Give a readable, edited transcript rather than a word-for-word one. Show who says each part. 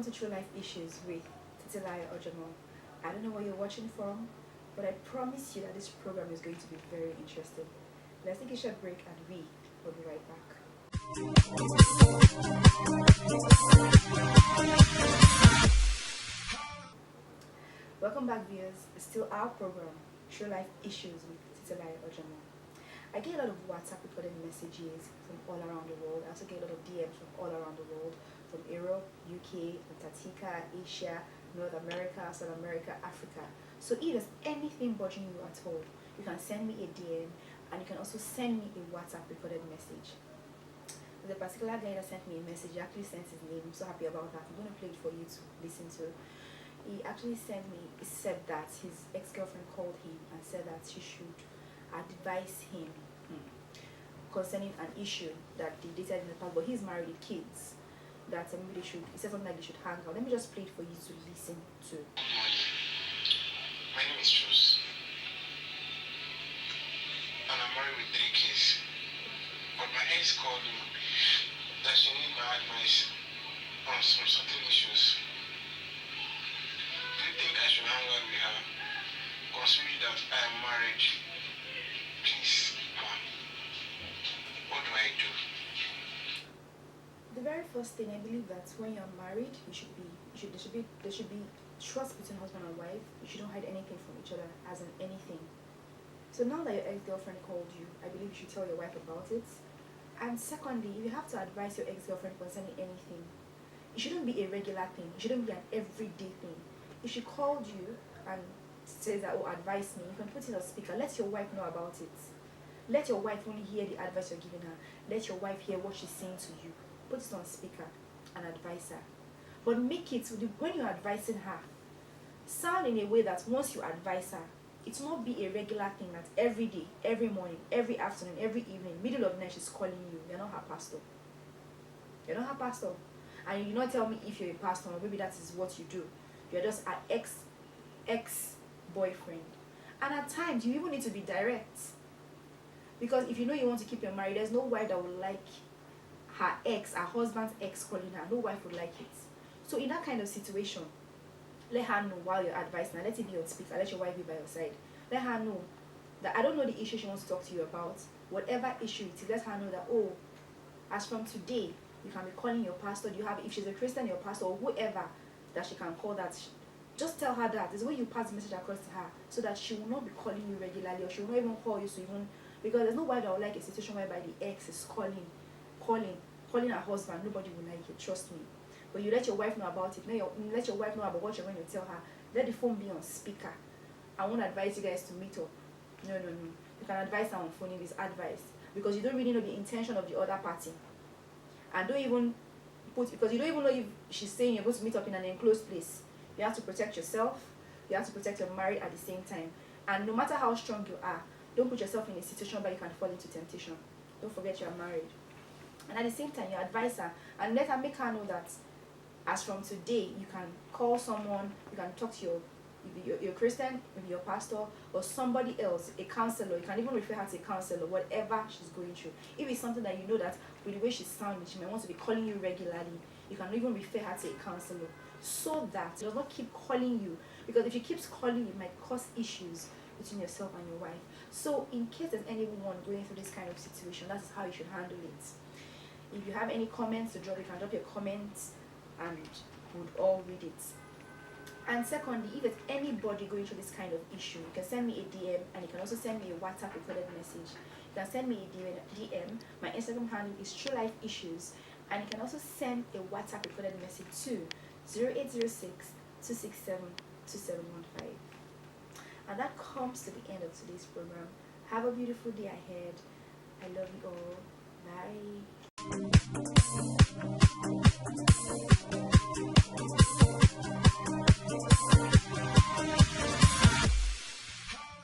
Speaker 1: Welcome to True Life Issues with Titilaya Ojomo. I don't know where you're watching from, but I promise you that this program is going to be very interesting. Let's take a short break and we will be right back. Welcome back, viewers. It's still our program, True Life Issues with Titilaya Ojomo. I get a lot of WhatsApp recorded messages from all around the world. I also get a lot of DMs from all around the world, from Europe, UK, Antarctica, Asia, North America, South America, Africa. So if there's anything bothering you at all, you can send me a DM and you can also send me a WhatsApp recorded message. There's a particular guy that sent me a message. He actually sent his name. I'm so happy about that. I'm going to play it for you to listen to. He actually said that his ex-girlfriend called him and said that she should advise him concerning an issue that they dated in the past, but he's married with kids, that maybe he said something like they should hang out. Let me just play it for you to listen to.
Speaker 2: Good morning. My name is Trues, and I'm married with 3 kids. But my ex called me that she needs my advice on some certain issues. Do you think I should hang out with her, considering that I am married? Please, ma'am, what do I do?
Speaker 1: The very first thing, I believe that when you're married, there should be trust between husband and wife. You shouldn't hide anything from each other, as in anything. So now that your ex-girlfriend called you, I believe you should tell your wife about it. And secondly, if you have to advise your ex-girlfriend concerning anything, it shouldn't be a regular thing. It shouldn't be an everyday thing. If she called you and says that, oh, advise me, you can put it on speaker. Let your wife know about it. Let your wife only hear the advice you're giving her. Let your wife hear what she's saying to you. Put it on speaker and advise her. But make it, when you're advising her, sound in a way that once you advise her, it will not be a regular thing that every day, every morning, every afternoon, every evening, middle of the night she's calling you. You're not her pastor. You're not her pastor. And you not tell me if you're a pastor or maybe that is what you do. You're just an ex-boyfriend. And at times, you even need to be direct. Because if you know you want to keep your marriage, there's no wife that would like her husband's ex calling her. No wife would like it. So in that kind of situation, let her know while you're advising her. Let it be on speaker. Let your wife be by your side. Let her know that I don't know the issue she wants to talk to you about. Whatever issue it is, let her know that, oh, as from today, you can be calling your pastor. If she's a Christian, your pastor, or whoever that she can call that. Just tell her that. It's the way you pass the message across to her, so that she will not be calling you regularly, or she will not even call you because there's no wife that would like a situation whereby the ex is calling her husband. Nobody will like it, trust me. But you let your wife know about it. Let your wife know about what you're going to tell her. Let the phone be on speaker. I won't advise you guys to meet up. No. You can advise her on phone if it's advice, because you don't really know the intention of the other party. And because you don't even know if she's saying you're going to meet up in an enclosed place. You have to protect yourself. You have to protect your marriage at the same time. And no matter how strong you are, don't put yourself in a situation where you can fall into temptation. Don't forget you are married. And at the same time, you advise her and make her know that as from today, you can call someone, you can talk to your Christian, maybe your pastor, or somebody else, a counselor. You can even refer her to a counselor, whatever she's going through. If it's something that you know that with the way she's sounding, she might want to be calling you regularly, you can even refer her to a counselor, so that she does not keep calling you. Because if she keeps calling you, it might cause issues between yourself and your wife. So in case there's anyone going through this kind of situation, that's how you should handle it. If you have any comments to drop, you can drop your comments and we'll all read it. And secondly, if there's anybody going through this kind of issue, you can send me a DM and you can also send me a WhatsApp recorded message. You can send me a DM. My Instagram handle is Truelifeissues, and you can also send a WhatsApp recorded message to 0806 267 2715. And that comes to the end of today's program. Have a beautiful day ahead. I love you all. Bye.